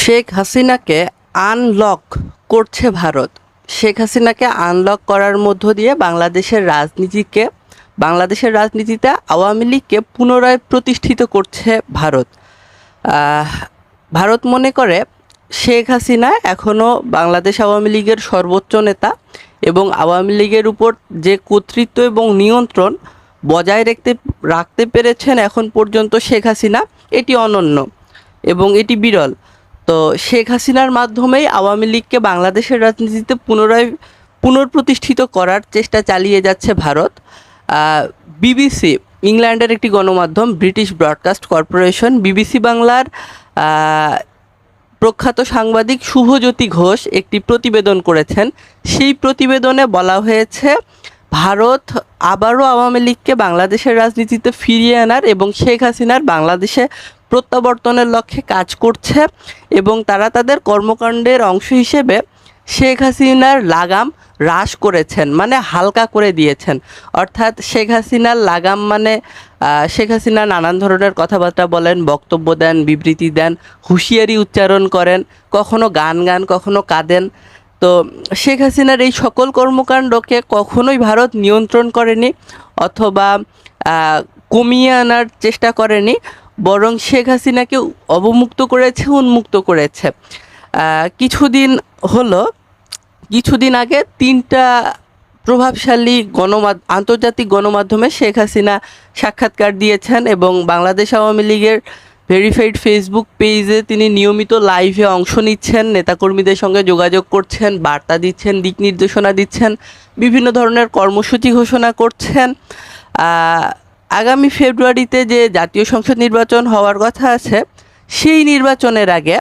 শেখ হাসিনাকে আনলক করছে ভারত। শেখ হাসিনাকে আনলক করার মধ্য দিয়ে বাংলাদেশের রাজনীতিতে আওয়ামী লীগকে পুনরায় প্রতিষ্ঠিত করছে ভারত। ভারত মনে করে শেখ হাসিনা এখনও বাংলাদেশ আওয়ামী লীগের সর্বোচ্চ নেতা এবং আওয়ামী লীগের উপর যে কর্তৃত্ব এবং নিয়ন্ত্রণ বজায় রাখতে পেরেছেন এখন পর্যন্ত শেখ হাসিনা, এটি অনন্য এবং এটি বিরল। তো শেখ হাসিনার মাধ্যমেই আওয়ামী লীগকে বাংলাদেশের রাজনীতিতে পুনঃপ্রতিষ্ঠিত করার চেষ্টা চালিয়ে যাচ্ছে ভারত। বিবিসি, ইংল্যান্ডের একটি গণমাধ্যম, ব্রিটিশ ব্রডকাস্ট কর্পোরেশন, বিবিসি বাংলার প্রখ্যাত সাংবাদিক শুভজ্যোতি ঘোষ একটি প্রতিবেদন করেছেন। সেই প্রতিবেদনে বলা হয়েছে ভারত আবারও আওয়ামী লীগকে বাংলাদেশের রাজনীতিতে ফিরিয়ে আনার এবং শেখ হাসিনার বাংলাদেশে প্রত্যাবর্তনের লক্ষ্যে কাজ করছে এবং তারা তাদের কর্মকাণ্ডের অংশ হিসেবে শেখ হাসিনার লাগাম হ্রাস করেছেন, মানে হালকা করে দিয়েছেন। অর্থাৎ শেখ হাসিনার লাগাম মানে শেখ হাসিনা নানান ধরনের কথাবার্তা বলেন, বক্তব্য দেন, বিবৃতি দেন, হুঁশিয়ারি উচ্চারণ করেন, কখনো গান কখনো কাঁদেন। তো শেখ হাসিনার এই সকল কর্মকাণ্ডকে কখনোই ভারত নিয়ন্ত্রণ করেনি অথবা কমিয়ে আনার চেষ্টা করেনি, বরং শেখ হাসিনাকে অবমুক্ত করেছে, উন্মুক্ত করেছে। কিছুদিন আগে 3টা প্রভাবশালী আন্তর্জাতিক গণমাধ্যমে শেখ হাসিনা সাক্ষাৎকার দিয়েছেন এবং বাংলাদেশ আওয়ামী লীগের ভেরিফাইড ফেসবুক পেজে তিনি নিয়মিত লাইভে অংশ নিচ্ছেন, নেতাকর্মীদের সঙ্গে যোগাযোগ করছেন, বার্তা দিচ্ছেন, দিক নির্দেশনা দিচ্ছেন, বিভিন্ন ধরনের কর্মসূচি ঘোষণা করছেন। আগামী ফেব্রুয়ারিতে যে জাতীয় সংসদ নির্বাচন হওয়ার কথা আছে, সেই নির্বাচনের আগে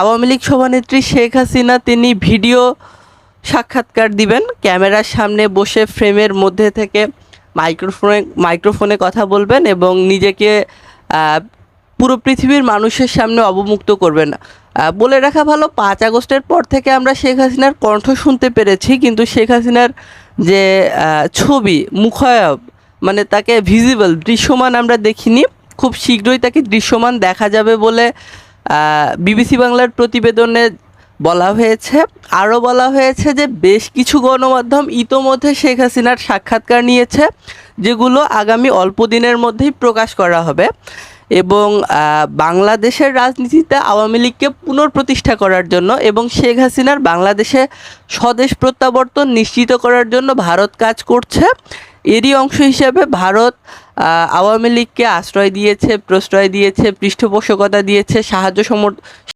আওয়ামী লীগ সভানেত্রী শেখ হাসিনা তিনি ভিডিও সাক্ষাৎকার দিবেন, ক্যামেরার সামনে বসে ফ্রেমের মধ্যে থেকে মাইক্রোফোনে কথা বলবেন এবং নিজেকে পুরো পৃথিবীর মানুষের সামনে অবমুক্ত করবেন। বলে রাখা ভালো, 5 আগস্টের পর থেকে আমরা শেখ হাসিনার কণ্ঠ শুনতে পেরেছি, কিন্তু শেখ হাসিনার যে ছবি, মুখায়ব, মানে তাকে দৃশ্যমান আমরা দেখিনি। খুব শীঘ্রই তাকে দৃশ্যমান দেখা যাবে বলে বিবিসি বাংলার প্রতিবেদনে বলা হয়েছে। আরও বলা হয়েছে যে বেশ কিছু গণমাধ্যম ইতোমধ্যে শেখ হাসিনার সাক্ষাৎকার নিয়েছে, যেগুলো আগামী অল্প দিনের মধ্যেই প্রকাশ করা হবে এবং বাংলাদেশের রাজনীতিতে আওয়ামী লীগকে পুনঃপ্রতিষ্ঠা করার জন্য এবং শেখ হাসিনার বাংলাদেশে স্বদেশ প্রত্যাবর্তন নিশ্চিত করার জন্য ভারত কাজ করছে। এরই অংশ হিসেবে ভারত আওয়ামী লীগকে আশ্রয় দিয়েছে, প্রশ্রয় দিয়েছে, পৃষ্ঠপোষকতা দিয়েছে, সাহায্য